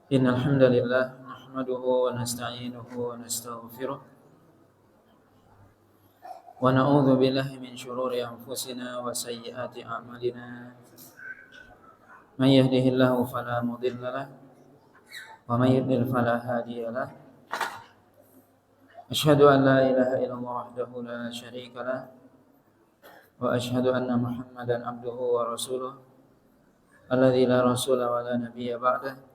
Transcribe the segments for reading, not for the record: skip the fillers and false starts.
إن الحمد لله نحمده ونستعينه ونستغفره ونعوذ بالله من شرور أنفسنا وسيئات أعمالنا من يهده الله فلا مضل له ومن يضلل فلا هادي له أشهد أن لا إله إلا الله وحده لا شريك له وأشهد أن محمدا عبده ورسوله الذي لا رسول ولا نبي بعده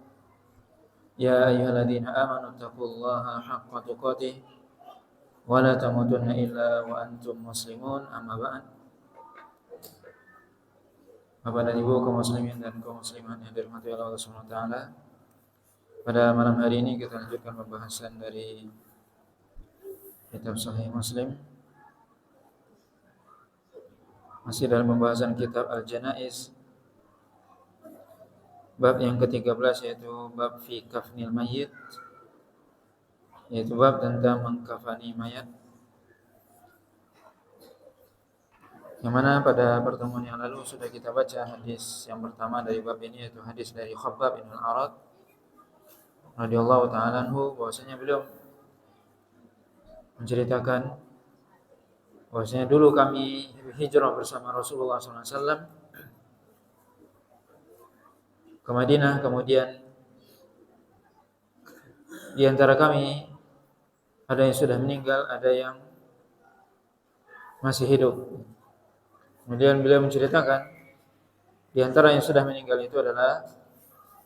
يا أيها الذين آمنوا اتقوا الله حق تقاته ولا تموتن إلا وأنتم مسلمون أما بعد. Bapak dan Ibu kaum muslimin dan kaum muslimat yang dirahmati Allah Subhanahu wa taala. Pada malam hari ini kita lanjutkan pembahasan dari kitab Sahih Muslim. Masih dalam pembahasan kitab Al-Janaiz. Bab yang ke-13 yaitu bab fi kafnil mayyit, yaitu bab tentang mengkafani mayat. Yang mana pada pertemuan yang lalu sudah kita baca hadis yang pertama dari bab ini, yaitu hadis dari Khabbab bin Al-Arat radhiyallahu ta'ala anhu, bahwasanya beliau menceritakan bahwasanya dulu kami hijrah bersama Rasulullah SAW ke Madinah, kemudian di antara kami ada yang sudah meninggal, ada yang masih hidup. Kemudian beliau menceritakan di antara yang sudah meninggal itu adalah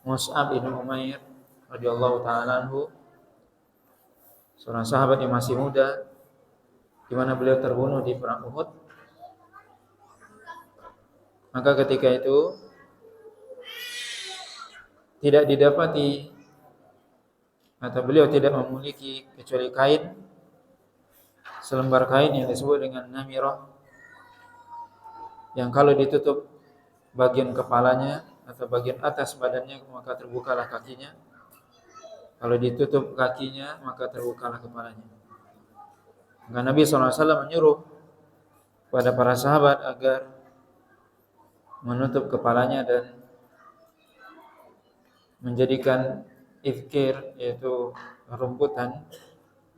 Mus'ab bin Umair radhiyallahu ta'ala anhu, seorang sahabat yang masih muda, di mana beliau terbunuh di perang Uhud. Maka ketika itu tidak didapati atau beliau tidak memiliki kecuali kain, selembar kain yang disebut dengan namirah, yang kalau ditutup bagian kepalanya atau bagian atas badannya maka terbukalah kakinya, kalau ditutup kakinya maka terbukalah kepalanya. Maka Nabi SAW menyuruh pada para sahabat agar menutup kepalanya dan menjadikan ifkir, yaitu rumputan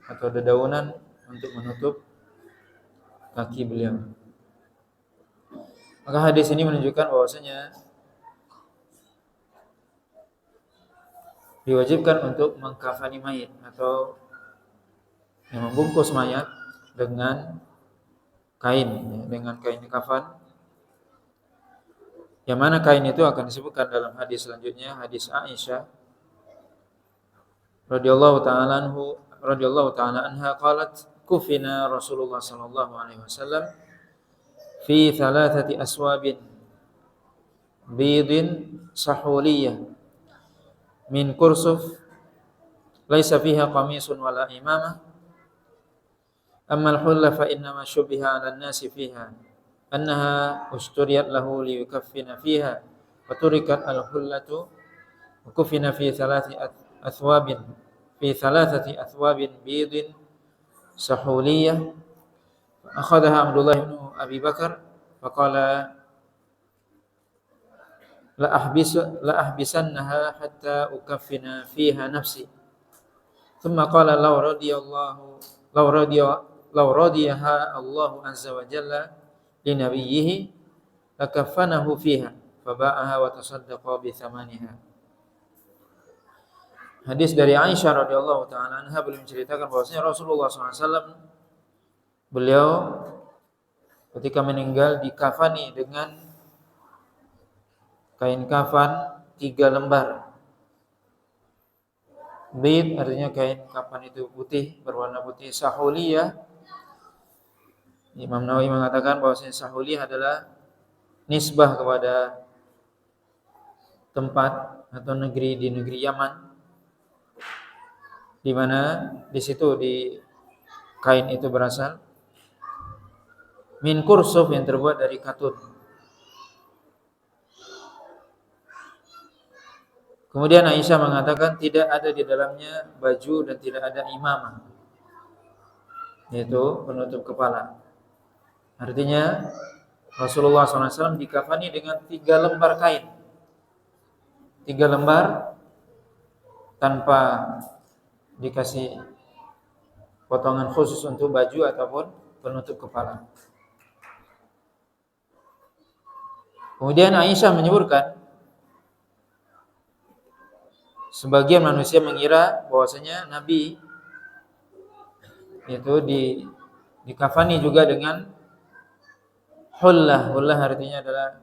atau dedaunan untuk menutup kaki beliau. Maka hadis ini menunjukkan bahwasanya diwajibkan untuk mengkafani mayit atau yang membungkus mayat dengan kain, dengan kain kafan. Yang mana kain itu akan disebutkan dalam hadis selanjutnya, hadis Aisyah radhiyallahu ta'ala anha qalat kufina Rasulullah sallallahu alaihi wasallam fi thalathati aswabin bidin sahuliyah min kursuf laisa fiha qamisun wala imamah, amma al-hulla fa innama shubbiha 'ala an-nasi fiha annaha usturiyat lahu liyukaffina fiha wa turikat al-hullatu wa kufina fi thalathati athwabin bidin sahuliyah. Akhadaha Abdullah bin Abi Bakar faqala la ahbisannaha hatta ukaffina fiha nafsi, thumma qala law radiyaha Allahu azza wa jalla li nabiyhi lakaffanahu fiha faba'aha wa tasaddaqa bi thamaniha. Hadis dari Aisyah radhiyallahu ta'ala anha, beliau menceritakan bahwasanya Rasulullah SAW beliau ketika meninggal dikafani dengan kain kafan 3 lembar. Bid artinya kain kafan itu putih, berwarna putih. Sahuliyah, Imam Nawawi mengatakan bahwasanya sahuliyah adalah nisbah kepada tempat atau negeri di negeri Yaman, di mana di situ di kain itu berasal min kursuf, yang terbuat dari katun. Kemudian Aisyah mengatakan tidak ada di dalamnya baju dan tidak ada imamah, yaitu penutup kepala. Artinya Rasulullah SAW dikafani dengan 3 lembar kain, 3 lembar tanpa dikasih potongan khusus untuk baju ataupun penutup kepala. Kemudian Aisyah menyebutkan, sebagian manusia mengira bahwasanya Nabi itu dikafani juga dengan hullah. Hullah artinya adalah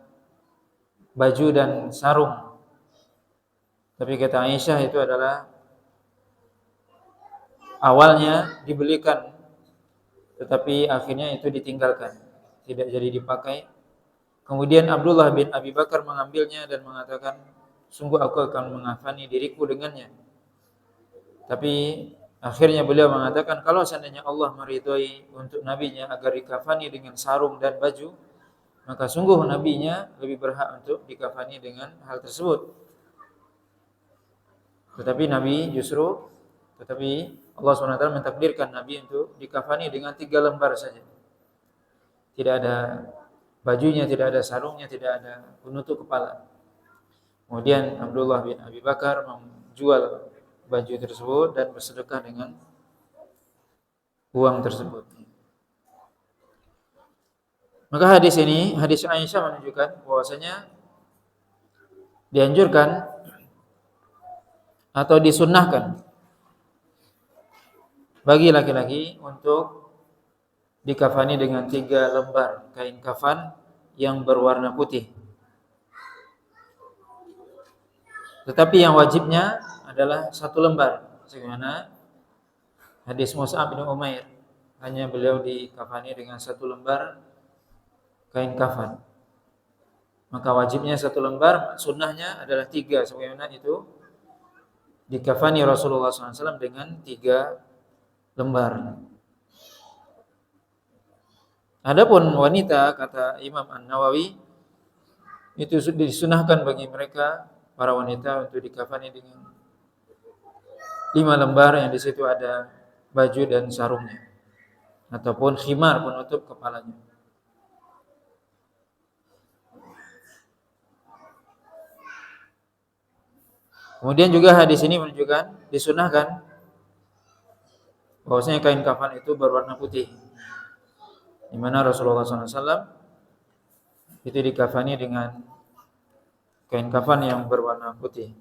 baju dan sarung. Tapi kata Aisyah itu adalah awalnya dibelikan, tetapi akhirnya itu ditinggalkan, tidak jadi dipakai. Kemudian Abdullah bin Abi Bakar mengambilnya dan mengatakan, sungguh aku akan mengafani diriku dengannya. Tapi akhirnya beliau mengatakan, kalau seandainya Allah meridhoi untuk nabinya agar dikafani dengan sarung dan baju, maka sungguh nabinya lebih berhak untuk dikafani dengan hal tersebut. Tetapi Allah SWT mentakdirkan Nabi untuk dikafani dengan 3 lembar saja. Tidak ada bajunya, tidak ada sarungnya, tidak ada penutup kepala. Kemudian Abdullah bin Abi Bakar menjual baju tersebut dan bersedekah dengan uang tersebut. Maka hadis ini, hadis Aisyah menunjukkan bahwasanya dianjurkan atau disunnahkan bagi laki-laki untuk dikafani dengan 3 lembar kain kafan yang berwarna putih. Tetapi yang wajibnya adalah 1 lembar, sebagaimana hadis Mus'ab bin Umair, hanya beliau dikafani dengan 1 lembar kain kafan. Maka wajibnya 1 lembar, sunnahnya adalah 3, sebagaimana itu dikafani Rasulullah SAW dengan 3 lembar. Adapun wanita, kata Imam An-Nawawi, itu disunahkan bagi mereka, para wanita, untuk dikafani dengan 5 lembar yang di situ ada baju dan sarungnya, ataupun khimar, penutup kepalanya. Kemudian juga hadis ini menunjukkan disunahkan bahwasanya kain kafan itu berwarna putih, di mana Rasulullah SAW itu dikafani dengan kain kafan yang berwarna putih.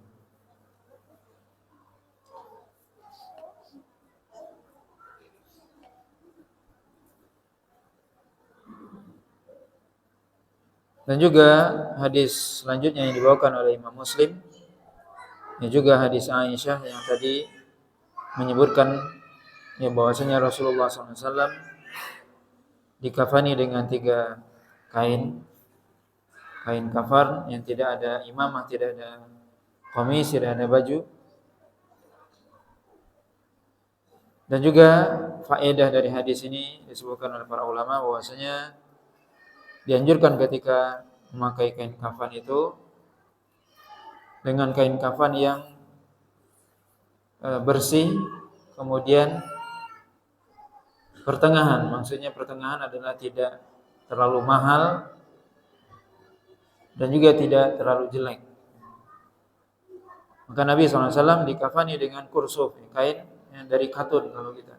Dan juga hadis selanjutnya yang dibawakan oleh Imam Muslim, ini juga hadis Aisyah yang tadi menyebutkan bahwasanya Rasulullah SAW dikafani dengan 3 kain kafan yang tidak ada imamah, tidak ada qamis, tidak ada baju. Dan juga faedah dari hadis ini disebutkan oleh para ulama bahwasanya dianjurkan ketika memakai kain kafan itu dengan kain kafan yang bersih, kemudian pertengahan. Maksudnya pertengahan adalah tidak terlalu mahal dan juga tidak terlalu jelek. Maka Nabi SAW dikafani dengan kursuf, kain yang dari katun kalau kita,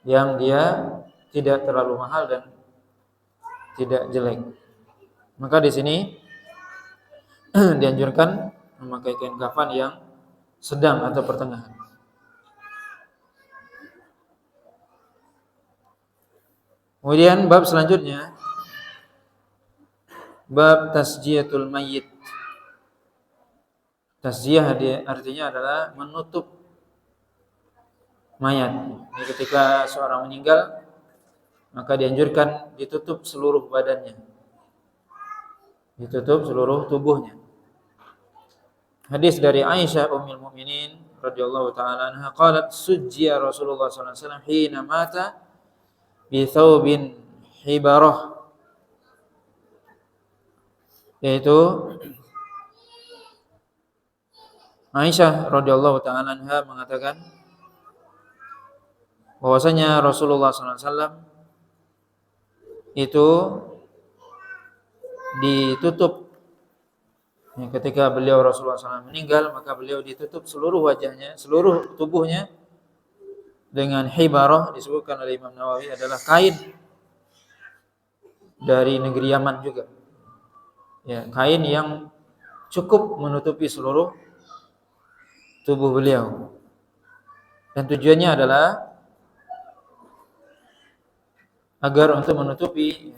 yang dia tidak terlalu mahal dan tidak jelek. Maka di sini dianjurkan memakai kain kafan yang sedang atau pertengahan. Kemudian bab selanjutnya, bab tasjiyatul mayyit. Tasjiyah artinya adalah menutup mayat. Jadi ketika seorang meninggal, maka dianjurkan ditutup seluruh badannya, ditutup seluruh tubuhnya. Hadis dari Aisyah ummul mukminin radhiyallahu taala anha qalat sujjiya Rasulullah sallallahu alaihi wasallam hina mata bi thawbin hibarah, yaitu Aisyah radhiyallahu taala anha mengatakan bahwasanya Rasulullah sallallahu alaihi wasallam itu ditutup Ketika beliau Rasulullah SAW meninggal, maka beliau ditutup seluruh wajahnya, seluruh tubuhnya dengan hibarah, disebutkan oleh Imam Nawawi adalah kain dari negeri Yaman juga. Ya, kain yang cukup menutupi seluruh tubuh beliau. Dan tujuannya adalah agar untuk menutupi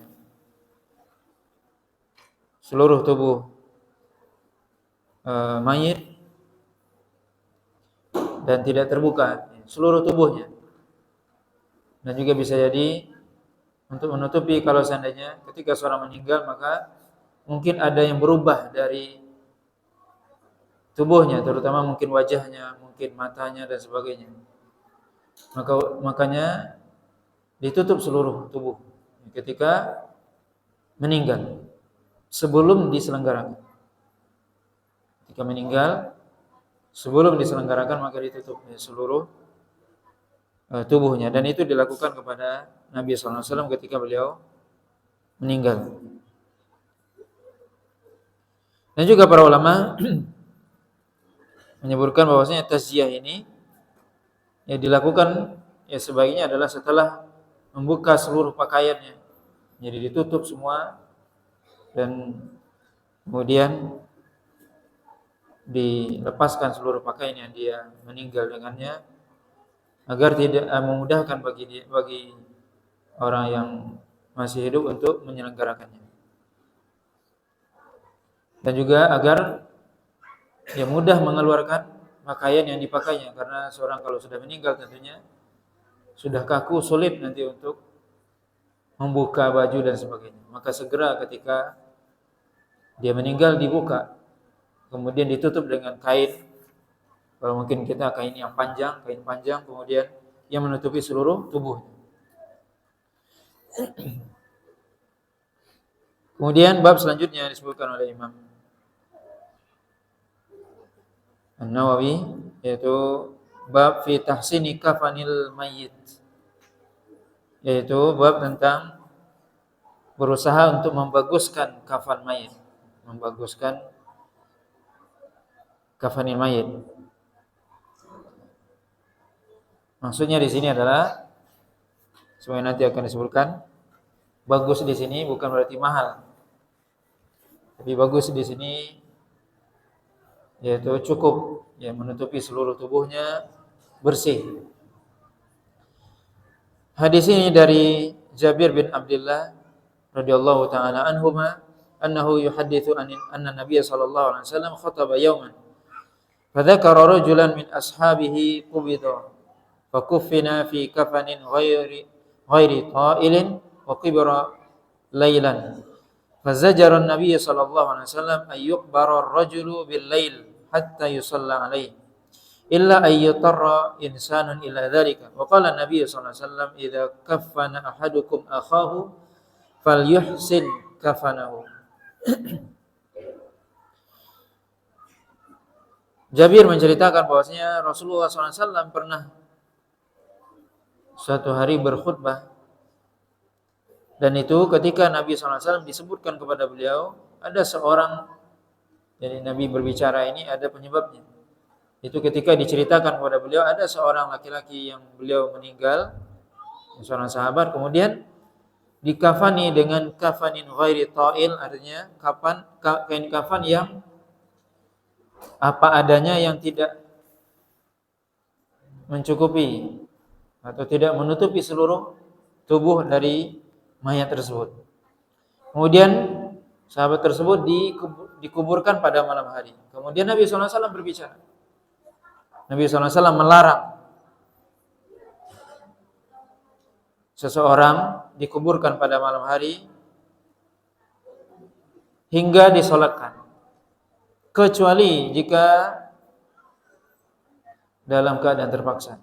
seluruh tubuh mayit dan tidak terbuka seluruh tubuhnya. Dan juga bisa jadi untuk menutupi kalau seandainya ketika seorang meninggal maka mungkin ada yang berubah dari tubuhnya, terutama mungkin wajahnya, mungkin matanya dan sebagainya. Makanya ditutup seluruh tubuh ketika meninggal sebelum diselenggarakan. Ketika meninggal sebelum diselenggarakan maka ditutup seluruh tubuhnya, dan itu dilakukan kepada Nabi SAW ketika beliau meninggal. Dan juga para ulama menyebutkan bahwasanya tazyiyah ini dilakukan sebaiknya adalah setelah membuka seluruh pakaiannya, jadi ditutup semua dan kemudian dilepaskan seluruh pakaian yang dia meninggal dengannya, agar tidak memudahkan bagi orang yang masih hidup untuk menyelenggarakannya, dan juga agar mudah mengeluarkan pakaian yang dipakainya, karena seorang kalau sudah meninggal tentunya sudah kaku, sulit nanti untuk membuka baju dan sebagainya. Maka segera ketika dia meninggal dibuka, kemudian ditutup dengan kain, kalau mungkin kita kain panjang, kemudian yang menutupi seluruh tubuh. Kemudian bab selanjutnya disebutkan oleh Imam An-Nawawi, yaitu bab fi tahsini kafanil mayyit, yaitu bab tentang berusaha untuk membaguskan kafan mayit, membaguskan kafanil mayit. Maksudnya di sini adalah sesuai nanti akan disebutkan, bagus di sini bukan berarti mahal, tapi bagus di sini yaitu cukup menutupi seluruh tubuhnya, bersih. Hadis ini dari Jabir bin Abdullah radhiyallahu taala anhuma annahu yuhadditsu anna Nabiy sallallahu alaihi wasallam khataba yawman fadzakara rajulan min ashabihi qubida fakuffina fi kafanin ghairi ta'ilin wa qibra laylan fazajara an-nabiy sallallahu alaihi wasallam ay yuqbara ar-rajulu bil lail hatta yusalla alaihi illa ayyutarra insanun ila dzalika wa qala an-nabiy sallallahu alaihi wasallam idza kaffana ahadukum akhahu falyuhsin kafanahu. Jabir menceritakan bahwasanya Rasulullah SAW pernah suatu hari berkhutbah, dan itu ketika Nabi SAW disebutkan kepada beliau ada seorang, jadi Nabi berbicara ini ada penyebabnya. Itu ketika diceritakan kepada beliau ada seorang laki-laki yang beliau meninggal, seorang sahabat, kemudian dikafani dengan kafanin ghairi ta'il, artinya kain kafan yang apa adanya, yang tidak mencukupi atau tidak menutupi seluruh tubuh dari mayat tersebut. Kemudian sahabat tersebut dikuburkan pada malam hari. Kemudian Nabi SAW berbicara. Nabi SAW melarang seseorang dikuburkan pada malam hari hingga disolatkan, kecuali jika dalam keadaan terpaksa.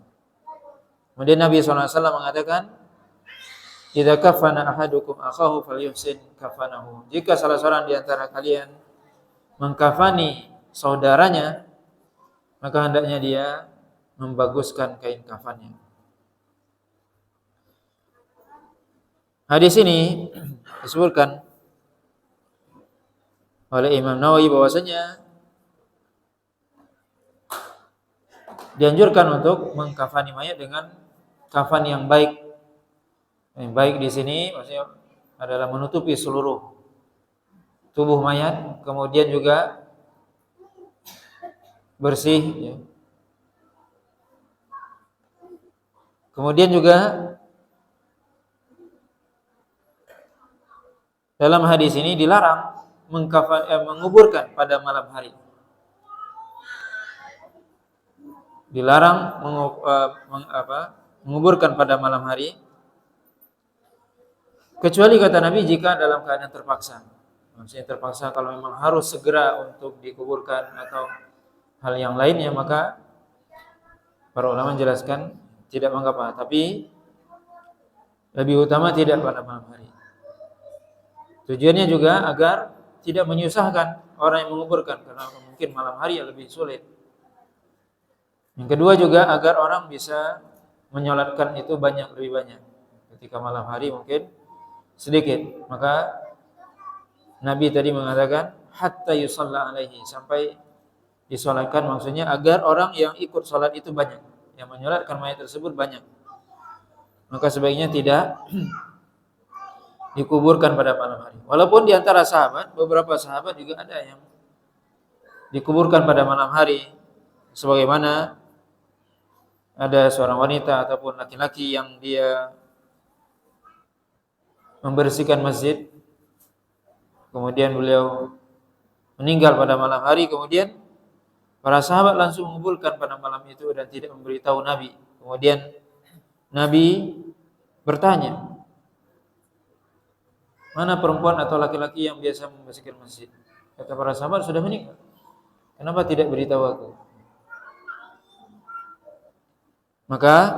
Kemudian Nabi SAW mengatakan, idza kafana ahadukum akhahu falyuhsin kafanahu. Jika salah seorang di antara kalian mengkafani saudaranya, maka hendaknya dia membaguskan kain kafannya. Hadis ini disebutkan oleh Imam Nawawi bahwasanya dianjurkan untuk mengkafani mayat dengan kafan yang baik. Yang baik di sini maksudnya adalah menutupi seluruh tubuh mayat, kemudian juga bersih, ya. Kemudian juga dalam hadis ini dilarang menguburkan pada malam hari. Dilarang menguburkan pada malam hari, kecuali kata Nabi jika dalam keadaan terpaksa. Maksudnya terpaksa kalau memang harus segera untuk dikuburkan atau hal yang lainnya, maka para ulama menjelaskan tidak mengapa, tapi lebih utama tidak pada malam hari. Tujuannya juga agar tidak menyusahkan orang yang menguburkan, karena mungkin malam hari yang lebih sulit. Yang kedua juga agar orang bisa menyolatkan itu lebih banyak. Ketika malam hari mungkin sedikit, maka Nabi tadi mengatakan hatta yusalla alaihi, sampai disolatkan, maksudnya agar orang yang ikut solat itu banyak, yang menyolatkan mayat tersebut banyak. Maka sebaiknya tidak dikuburkan pada malam hari. Walaupun di antara sahabat, beberapa sahabat juga ada yang dikuburkan pada malam hari, sebagaimana ada seorang wanita ataupun laki-laki yang dia membersihkan masjid, kemudian beliau meninggal pada malam hari, kemudian para sahabat langsung menguburkan pada malam itu dan tidak memberitahu Nabi. Kemudian Nabi bertanya, mana perempuan atau laki-laki yang biasa membersihkan masjid? Kata para sahabat, sudah meninggal. Kenapa tidak beritahu aku? Maka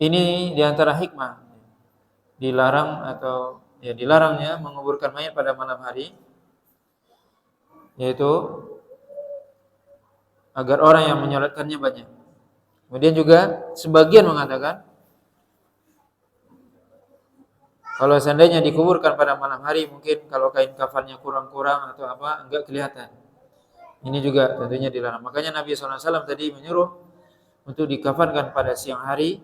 ini diantara hikmah dilarangnya menguburkan mayat pada malam hari, yaitu agar orang yang menyolatkannya banyak. Kemudian juga sebagian mengatakan kalau seandainya dikuburkan pada malam hari, mungkin kalau kain kafannya kurang-kurang atau apa, enggak kelihatan. Ini juga tentunya dilarang. Makanya Nabi SAW tadi menyuruh untuk dikafankan pada siang hari,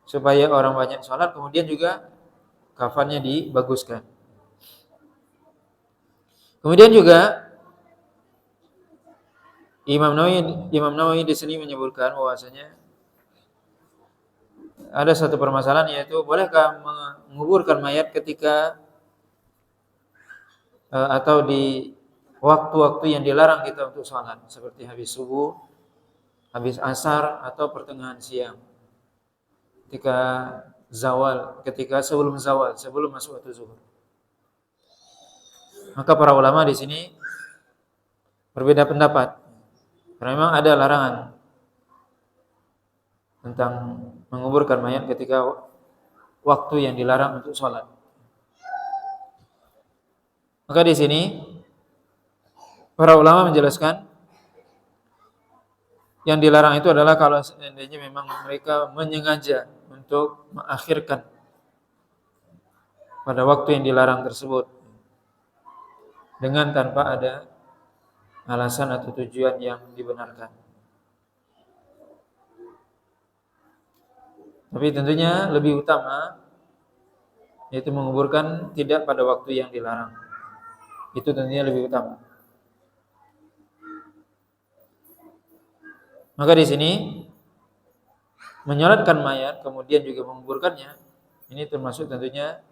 supaya orang banyak sholat, kemudian juga kafannya dibaguskan. Kemudian juga Imam Nawawi di sini menyebutkan bahwasanya ada satu permasalahan, yaitu bolehkah menguburkan mayat ketika atau di waktu-waktu yang dilarang kita untuk sholat, seperti habis subuh, habis asar, atau pertengahan siang, ketika sebelum zawal, sebelum masuk waktu zuhur. Maka para ulama di sini berbeda pendapat, karena memang ada larangan tentang menguburkan mayat ketika waktu yang dilarang untuk sholat. Maka di sini para ulama menjelaskan yang dilarang itu adalah kalau seandainya memang mereka menyengaja untuk mengakhirkan pada waktu yang dilarang tersebut dengan tanpa ada alasan atau tujuan yang dibenarkan. Tapi tentunya lebih utama yaitu menguburkan tidak pada waktu yang dilarang. Itu tentunya lebih utama. Maka di sini menyolatkan mayat kemudian juga menguburkannya, ini termasuk tentunya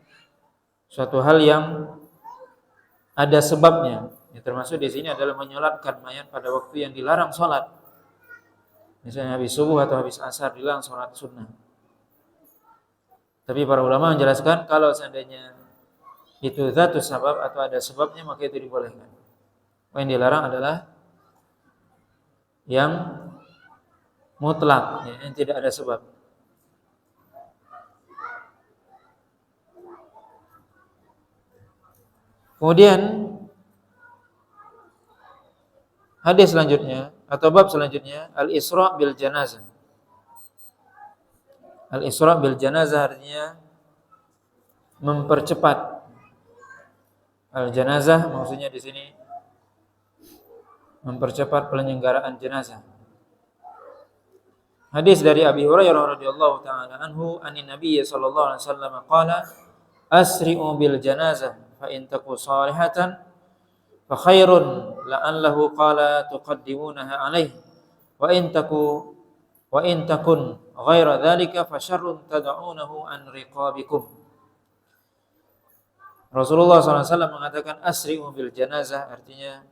suatu hal yang ada sebabnya. Yang termasuk di sini adalah menyolatkan mayat pada waktu yang dilarang sholat. Misalnya habis subuh atau habis asar dilarang sholat sunnah. Tapi para ulama menjelaskan kalau seandainya itu dzatus sabab atau ada sebabnya, maka itu dibolehkan. Yang dilarang adalah yang mutlak, yang tidak ada sebab. Kemudian hadis selanjutnya atau bab selanjutnya, al-Isra bil janazah. Al-Isra bil janazah artinya mempercepat al-janazah, maksudnya di sini mempercepat penyelenggaraan jenazah. Hadis dari Abi Hurairah radhiyallahu taala anhu, anin Nabiy sallallahu alaihi wasallam qala asri'u bil janazah fa in taku salihatan fa khairun la'allahu qala tuqaddimunaha alaihi wa in takun ghaira dzalika fa syarrun tad'unahu an riqabikum. Rasulullah SAW mengatakan asri'u bil janazah, artinya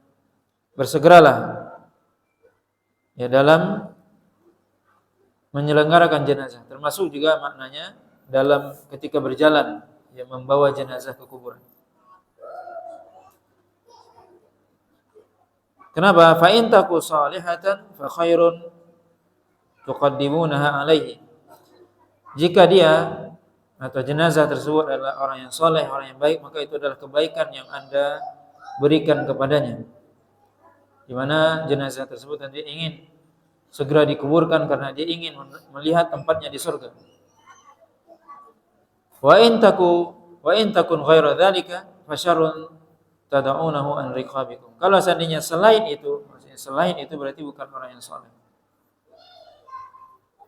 bersegeralah ya dalam menyelenggarakan jenazah, termasuk juga maknanya dalam ketika berjalan yang membawa jenazah ke kuburan. Kenapa? Fa in taku salihatan fa khairun tuqaddimunaha alaihi. Jika dia atau jenazah tersebut adalah orang yang soleh, orang yang baik, maka itu adalah kebaikan yang Anda berikan kepadanya. Di mana jenazah tersebut nanti ingin segera dikuburkan karena dia ingin melihat tempatnya di surga. Wa in takun ghaira dzalika fasyarrun tad'unahu an riqabikum. Kalau seandainya selain itu, maksudnya selain itu berarti bukan orang yang saleh.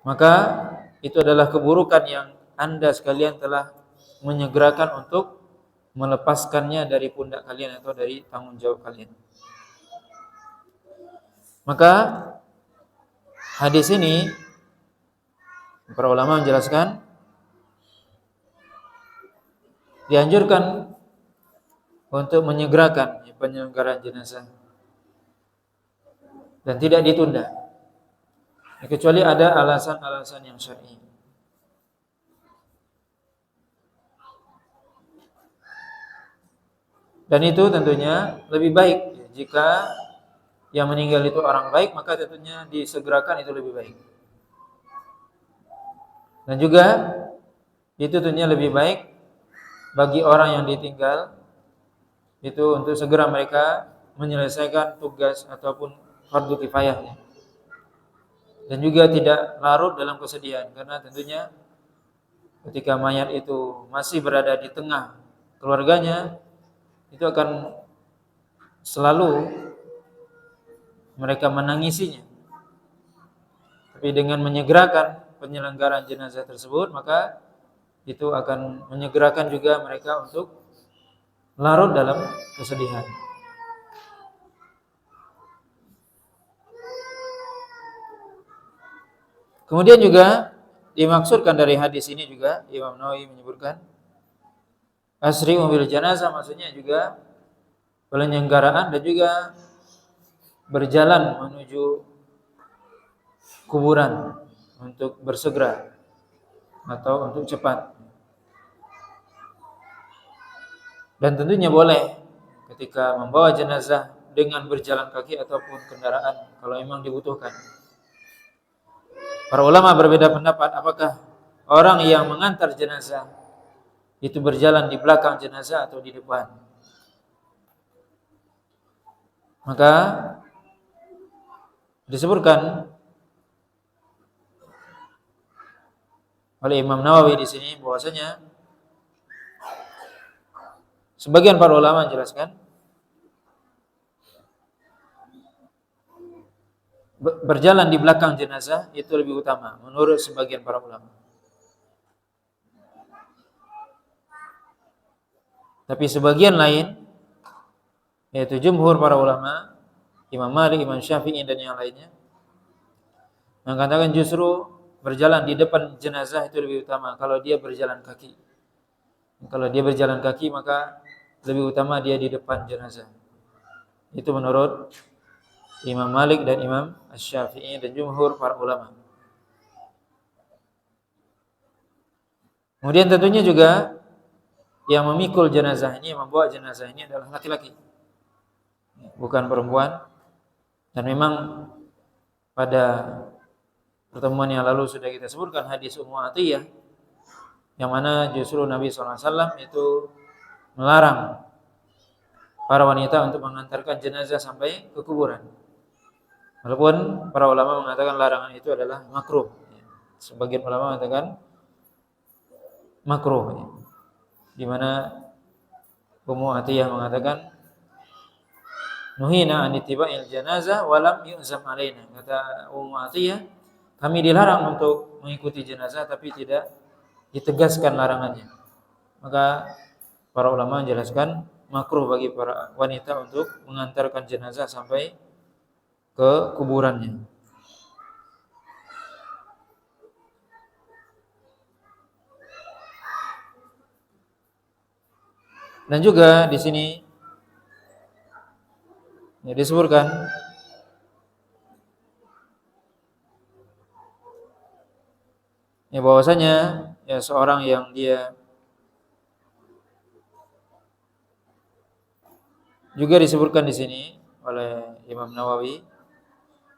Maka itu adalah keburukan yang Anda sekalian telah menyegerakan untuk melepaskannya dari pundak kalian atau dari tanggung jawab kalian. Maka hadis ini para ulama menjelaskan dianjurkan untuk menyegerakan penyelenggaraan jenazah dan tidak ditunda kecuali ada alasan-alasan yang syar'i. Dan itu tentunya lebih baik jika yang meninggal itu orang baik, maka tentunya disegerakan itu lebih baik. Dan juga itu tentunya lebih baik bagi orang yang ditinggal itu untuk segera mereka menyelesaikan tugas ataupun fardu kifayahnya. Dan juga tidak larut dalam kesedihan, karena tentunya ketika mayat itu masih berada di tengah keluarganya, itu akan selalu mereka menangisinya. Tapi dengan menyegerakan penyelenggaraan jenazah tersebut, maka itu akan menyegerakan juga mereka untuk larut dalam kesedihan. Kemudian juga dimaksudkan dari hadis ini juga Imam Nawawi menyebutkan asri'u bil janazah, maksudnya juga penyelenggaraan dan juga berjalan menuju kuburan untuk bersegera atau untuk cepat. Dan tentunya boleh ketika membawa jenazah dengan berjalan kaki ataupun kendaraan kalau memang dibutuhkan. Para ulama berbeda pendapat apakah orang yang mengantar jenazah itu berjalan di belakang jenazah atau di depan. Maka disebutkan oleh Imam Nawawi di sini bahwasanya sebagian para ulama menjelaskan berjalan di belakang jenazah itu lebih utama menurut sebagian para ulama. Tapi sebagian lain, yaitu jumhur para ulama, Imam Malik, Imam Syafi'i dan yang lainnya, mengatakan justru berjalan di depan jenazah itu lebih utama kalau dia berjalan kaki. Kalau dia berjalan kaki maka lebih utama dia di depan jenazah. Itu menurut Imam Malik dan Imam Syafi'i dan jumhur para ulama. Kemudian tentunya juga yang memikul jenazah ini, yang membawa jenazah ini adalah laki-laki, bukan perempuan. Dan memang pada pertemuan yang lalu sudah kita sebutkan hadis Ummu Atiyah, yang mana justru Nabi SAW itu melarang para wanita untuk mengantarkan jenazah sampai ke kuburan. Walaupun para ulama mengatakan larangan itu adalah makruh. Sebagian ulama mengatakan makruh. di mana Ummu Atiyah mengatakan, nuhina an ittiba'il janazah wa lam yu'zam alaina. Kata Ummu Atiyah, kami dilarang untuk mengikuti jenazah tapi tidak ditegaskan larangannya. Maka para ulama menjelaskan makruh bagi para wanita untuk mengantarkan jenazah sampai ke kuburannya. Dan juga di sini ya, disebutkan ya bahwasanya ya seorang yang dia juga disebutkan di sini oleh Imam Nawawi.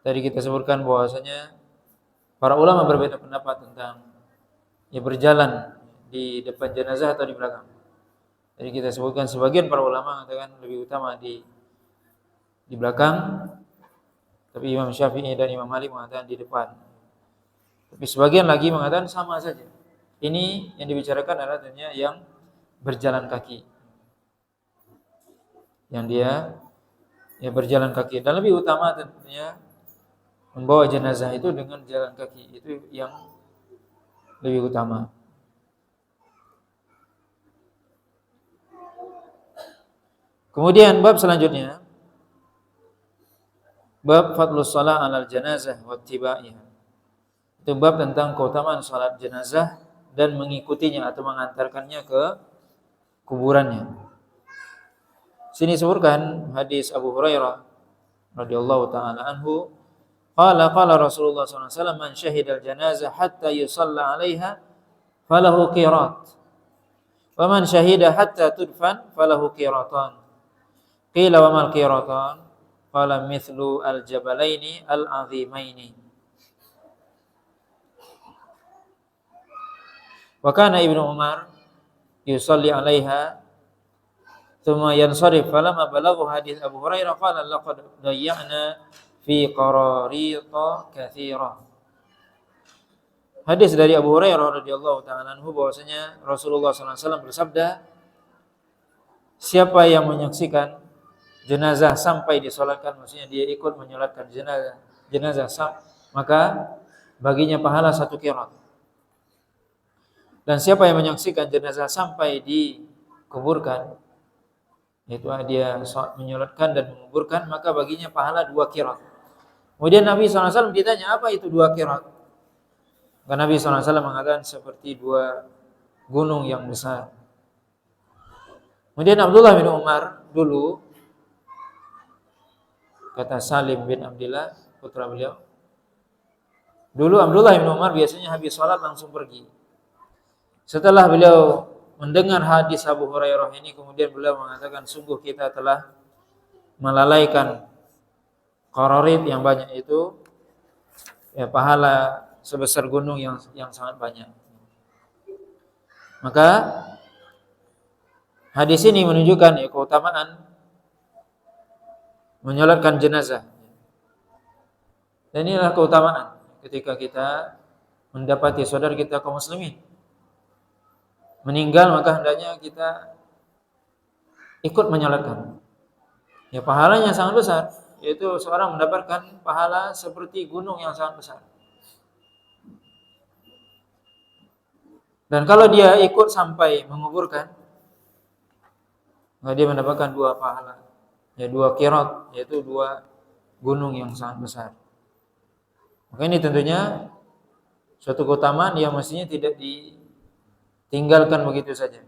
Tadi kita sebutkan bahwasanya para ulama berbeda pendapat tentang ya berjalan di depan jenazah atau di belakang. Jadi kita sebutkan sebagian para ulama mengatakan lebih utama di belakang, tapi Imam Syafi'i dan Imam Malik mengatakan di depan. Tapi sebagian lagi mengatakan sama saja. Ini yang dibicarakan adalah tentunya yang berjalan kaki. Yang dia ya berjalan kaki, dan lebih utama tentunya membawa jenazah itu dengan jalan kaki, itu yang lebih utama. Kemudian bab selanjutnya, bab fadlus shalah 'alal janazah wa ittiba'iha. Itu bab tentang keutamaan salat jenazah dan mengikutinya atau mengantarkannya ke kuburannya. Sini sebutkan hadis Abu Hurairah radhiyallahu taala anhu, qala Rasulullah sallallahu alaihi wasallam, man syahidal janazah hatta yusalla 'alaiha falahu qirat, wa man syahida hatta tudfan falahu qiratan. Qila wa mal qiratan? Qala mithlu al-jabalaini al-'azimaini. Wa kana Ibnu Umar yusalli 'alaiha thumma yansarif, falamma balagha hadis Abu Hurairah qala laqad dayya'na fi qararita katsira. Hadis dari Abu Hurairah radhiyallahu taala anhu bahwasanya Rasulullah sallallahu alaihi wasallam bersabda, siapa yang menyaksikan jenazah sampai disolatkan, maksudnya dia ikut menyolatkan jenazah, maka baginya pahala 1 qirat. Dan siapa yang menyaksikan jenazah sampai dikuburkan, yaitu dia menyolatkan dan menguburkan, maka baginya pahala 2 qirat. Kemudian Nabi SAW ditanya, apa itu 2 qirat? Maka Nabi SAW mengatakan seperti 2 gunung yang besar. Kemudian Abdullah bin Umar dulu, kata Salim bin Abdullah, putra beliau, dulu Abdullah bin Umar biasanya habis sholat langsung pergi. Setelah beliau mendengar hadis Abu Hurairah ini, kemudian beliau mengatakan, sungguh kita telah melalaikan qararit yang banyak itu, ya pahala sebesar gunung yang sangat banyak. Maka hadis ini menunjukkan ya keutamaan menyolatkan jenazah. Dan inilah keutamaan ketika kita mendapati saudara kita kaum muslimin meninggal, maka hendaknya kita ikut menyolatkan. Ya pahalanya sangat besar, yaitu seorang mendapatkan pahala seperti gunung yang sangat besar. Dan kalau dia ikut sampai menguburkan, maka dia mendapatkan 2 pahala, ya 2 qirat, yaitu 2 gunung yang sangat besar. Maka ini tentunya suatu keutamaan yang mestinya tidak ditinggalkan begitu saja.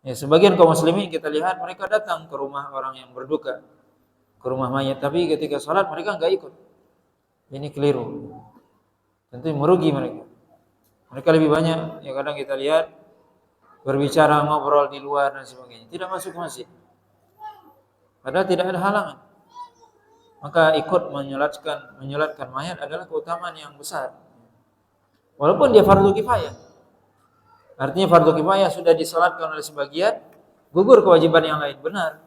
Ya, sebagian kaum muslimin kita lihat mereka datang ke rumah orang yang berduka, ke rumah mayat, tapi ketika sholat mereka enggak ikut. Ini keliru. Tentu merugi mereka. Mereka lebih banyak, ya kadang kita lihat berbicara, ngobrol di luar dan sebagainya, tidak masuk ke masjid. Padahal tidak ada halangan. Maka ikut menyolatkan mayat adalah keutamaan yang besar. Walaupun dia fardu kifayah. Artinya fardu kifayah sudah disolatkan oleh sebagian, gugur kewajiban yang lain, benar.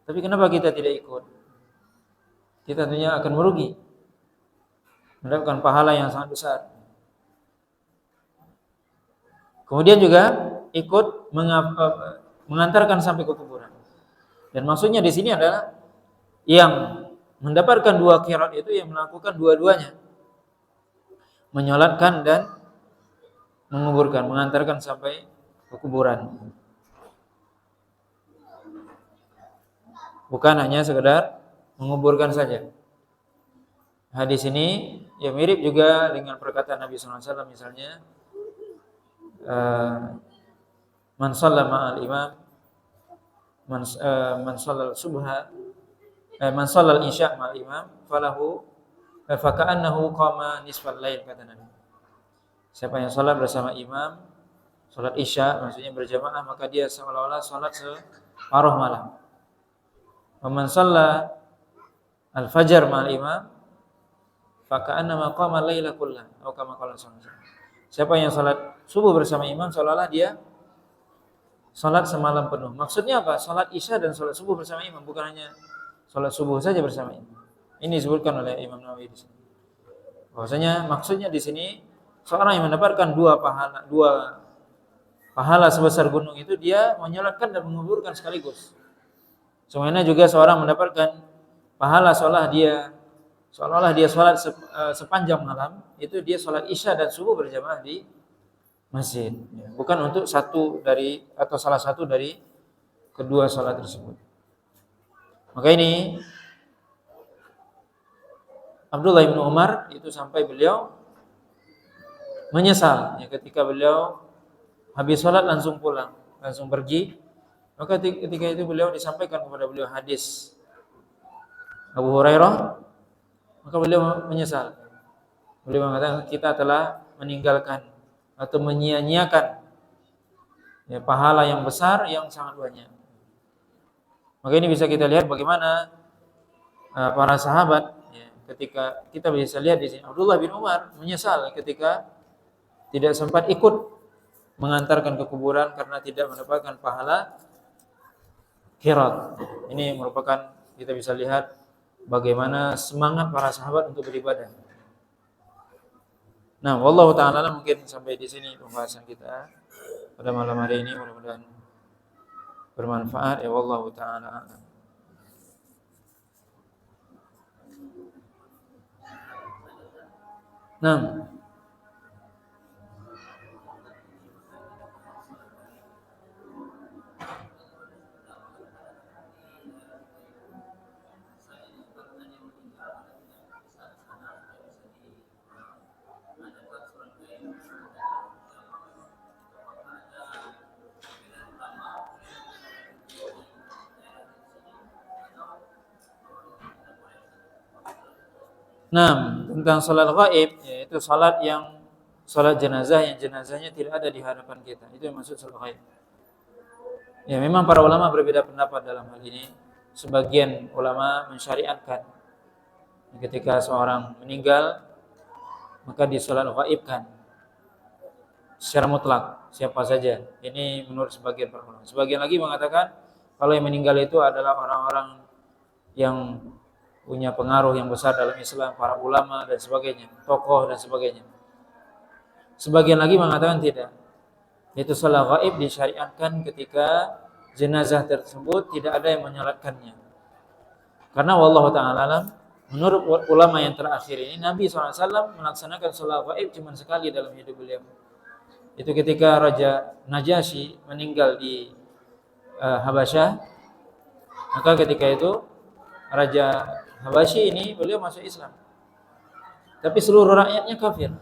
Tapi kenapa kita tidak ikut? Kita tentunya akan merugi, mendapatkan pahala yang sangat besar. Kemudian juga ikut mengantarkan sampai ke kuburan. Dan maksudnya di sini adalah yang mendapatkan 2 qirat itu yang melakukan dua-duanya, menyolatkan dan menguburkan, mengantarkan sampai ke kuburan. Bukan hanya sekedar menguburkan saja. Hadis ini ya mirip juga dengan perkataan Nabi SAW misalnya, man shalla ma'al imam, man shalla subha, man shalla al-isya ma'al imam falahu faka'annahu qama nisfal lail, kata Nabi. Siapa yang salat bersama imam, salat isya maksudnya berjamaah, maka dia seolah-olah salat separuh malam. Wa man shalla al-fajr ma'al imam faka'annama qama laila kullah, atau kama qala sallallahu alaihi wasallam. Siapa yang salat subuh bersama imam seolah-olah dia salat semalam penuh. Maksudnya apa? Salat isya dan salat subuh bersama imam, bukan hanya salat subuh saja bersama imam. Ini disebutkan oleh Imam Nawawi di sini. Bahwasanya maksudnya di sini seorang yang mendapatkan dua pahala sebesar gunung itu, dia menyolatkan dan menguburkan sekaligus. Semuanya juga seorang mendapatkan pahala seolah-olah dia sholat sepanjang malam, itu dia sholat isya dan subuh berjamaah di masjid, bukan untuk salah satu dari kedua sholat tersebut. Maka ini Abdullah bin Umar itu sampai beliau menyesal ya, ketika beliau habis sholat langsung pulang, langsung pergi. Maka ketika itu beliau disampaikan kepada beliau hadis Abu Hurairah, maka beliau menyesal. Beliau mengatakan kita telah meninggalkan atau menyia-nyiakan ya, pahala yang besar yang sangat banyak. Maka ini bisa kita lihat bagaimana para sahabat ya, ketika kita bisa lihat di sini Abdullah bin Umar menyesal ketika tidak sempat ikut mengantarkan ke kuburan karena tidak mendapatkan pahala qirat. Ini merupakan, kita bisa lihat bagaimana semangat para sahabat untuk beribadah. Nah, wallahu ta'ala mungkin sampai di sini pembahasan kita pada malam hari ini, mudah-mudahan bermanfaat ya, wallahu ta'ala. Nah, tentang salat ghaib, yaitu salat jenazah yang jenazahnya tidak ada di hadapan kita. Itu yang maksud salat ghaib. Ya, memang para ulama berbeda pendapat dalam hal ini. Sebagian ulama mensyariatkan ketika seorang meninggal maka disalat ghaibkan secara mutlak siapa saja. Ini menurut sebagian para ulama. Sebagian lagi mengatakan kalau yang meninggal itu adalah orang-orang yang punya pengaruh yang besar dalam Islam, para ulama dan sebagainya, tokoh dan sebagainya. Sebagian lagi mengatakan tidak. Itu salat ghaib disyariatkan ketika jenazah tersebut tidak ada yang menyolatkannya. Karena wallahu ta'ala alam, menurut ulama yang terakhir ini, Nabi SAW melaksanakan salat ghaib cuma sekali dalam hidup beliau. Itu ketika Raja Najasyi meninggal di Habasyah. Maka ketika itu Raja Habasyi ini beliau masuk Islam. Tapi seluruh rakyatnya kafir.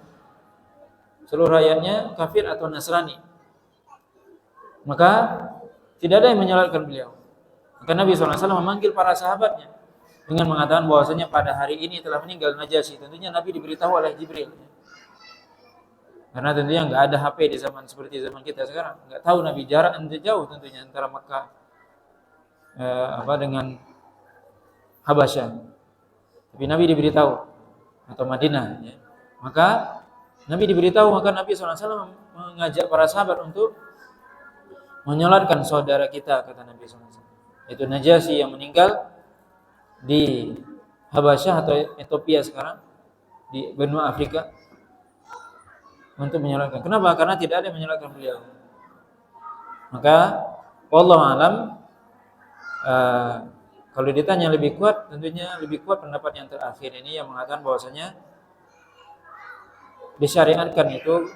Seluruh rakyatnya kafir atau Nasrani. Maka tidak ada yang menyolatkan beliau. Maka Nabi SAW memanggil para sahabatnya dengan mengatakan bahwasanya pada hari ini telah meninggal Najasyi. Tentunya Nabi diberitahu oleh Jibril. Karena tentunya nggak ada HP di zaman seperti zaman kita sekarang. Nggak tahu Nabi, jarak jauh tentunya antara Makkah dengan Habasyah. Tapi Nabi diberitahu, atau Madinah ya. Maka Nabi diberitahu, maka Nabi SAW mengajak para sahabat untuk menyolatkan saudara kita, kata Nabi SAW. Itu Najasyi yang meninggal di Habasyah atau Ethiopia sekarang, di benua Afrika, untuk menyolatkan. Kenapa? Karena tidak ada yang menyolatkan beliau. Maka wallahu alam, kalau ditanya lebih kuat, tentunya lebih kuat pendapat yang terakhir ini yang mengatakan bahwasanya disyariatkan itu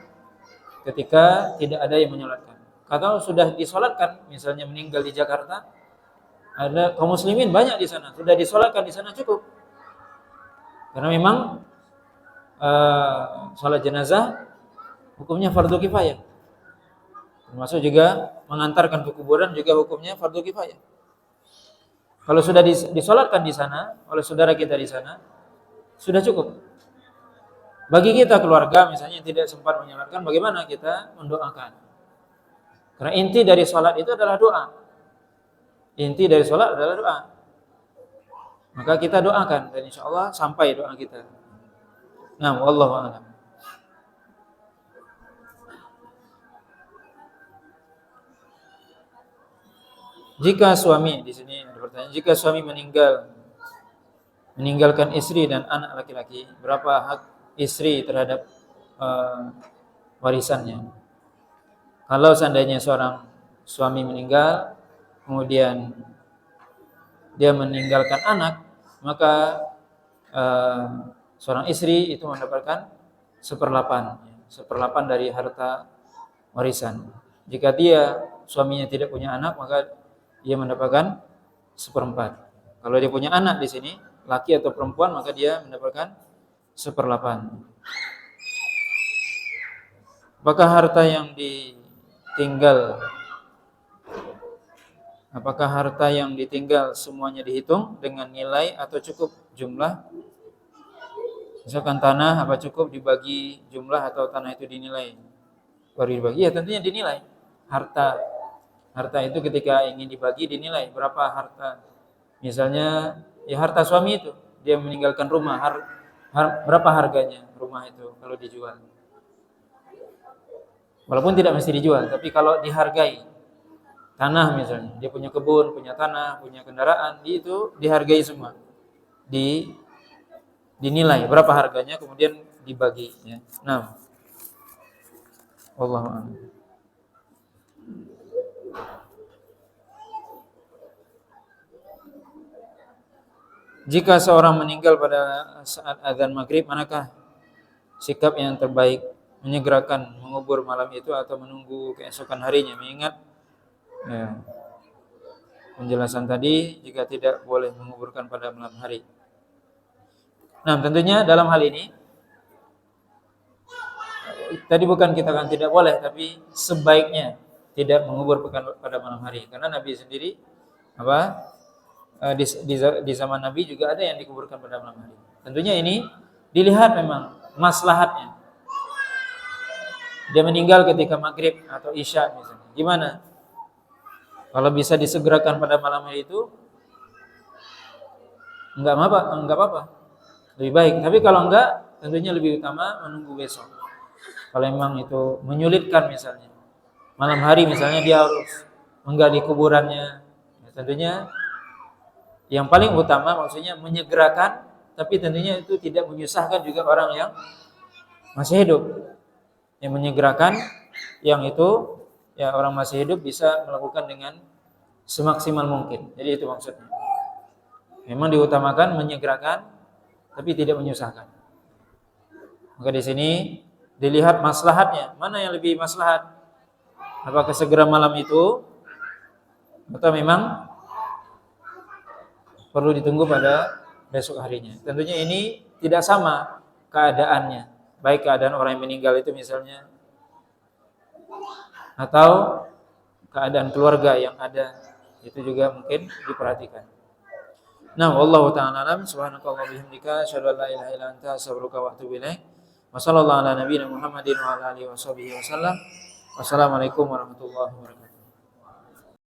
ketika tidak ada yang menyolatkan. Kalau sudah disolatkan, misalnya meninggal di Jakarta, ada kaum muslimin banyak di sana, sudah disolatkan di sana cukup. Karena memang sholat jenazah hukumnya fardu kifayah. Termasuk juga mengantarkan ke kuburan juga hukumnya fardu kifayah. Kalau sudah disolatkan di sana oleh saudara kita di sana, sudah cukup. Bagi kita keluarga misalnya yang tidak sempat menyolatkan, bagaimana kita mendoakan? Karena inti dari sholat itu adalah doa. Inti dari sholat adalah doa. Maka kita doakan dan insya Allah sampai doa kita. Nah, wallahu a'lam. Jika suami, di sini ada pertanyaan, jika suami meninggalkan istri dan anak laki-laki, berapa hak istri terhadap warisannya? Kalau seandainya seorang suami meninggal, kemudian dia meninggalkan anak, maka seorang istri itu mendapatkan 1/8 dari harta warisan. Jika suaminya tidak punya anak, maka dia mendapatkan 1/4. Kalau dia punya anak di sini, laki atau perempuan, maka dia mendapatkan 1/8. Apakah harta yang ditinggal semuanya dihitung dengan nilai atau cukup jumlah? Misalkan tanah, apa cukup dibagi jumlah atau tanah itu dinilai? Baru dibagi, ya tentunya dinilai. Harta itu ketika ingin dibagi dinilai berapa harta. Misalnya ya harta suami itu, dia meninggalkan rumah, berapa harganya rumah itu kalau dijual. Walaupun tidak mesti dijual, tapi kalau dihargai. Tanah misalnya, dia punya kebun, punya tanah, punya kendaraan, itu dihargai semua. Dinilai berapa harganya, kemudian dibagi ya. Nah, wallahu a'lam. Jika seorang meninggal pada saat azan maghrib, manakah sikap yang terbaik? Menyegerakan mengubur malam itu atau menunggu keesokan harinya? Mengingat ya, penjelasan tadi, jika tidak boleh menguburkan pada malam hari. Nah, tentunya dalam hal ini tadi bukan kita kan tidak boleh, tapi sebaiknya tidak mengubur pada malam hari. Karena Nabi sendiri di zaman Nabi juga ada yang dikuburkan pada malam hari. Tentunya ini dilihat memang maslahatnya. Dia meninggal ketika maghrib atau isya misalnya. Gimana? Kalau bisa disegerakan pada malam hari itu, enggak apa-apa. Lebih baik. Tapi kalau enggak, tentunya lebih utama menunggu besok. Kalau memang itu menyulitkan misalnya, malam hari misalnya dia harus menggali kuburannya, ya tentunya yang paling utama maksudnya menyegerakan, tapi tentunya itu tidak menyusahkan juga orang yang masih hidup. Yang menyegerakan, yang itu ya orang masih hidup bisa melakukan dengan semaksimal mungkin. Jadi itu maksudnya. Memang diutamakan menyegerakan, tapi tidak menyusahkan. Maka di sini dilihat maslahatnya, mana yang lebih maslahat? Apakah segera malam itu atau memang perlu ditunggu pada besok harinya? Tentunya ini tidak sama keadaannya, baik keadaan orang yang meninggal itu misalnya atau keadaan keluarga yang ada, itu juga mungkin diperhatikan. Nah, wallahu ta'ala alam. Subhanakallah bihamdika asyhadu an la ilaha illa anta astaghfiruka wa atubu ilaik. Wa sallallahu ala nabiyyina Muhammadin wa ala alihi wasallam. Wassalamualaikum warahmatullahi wabarakatuh.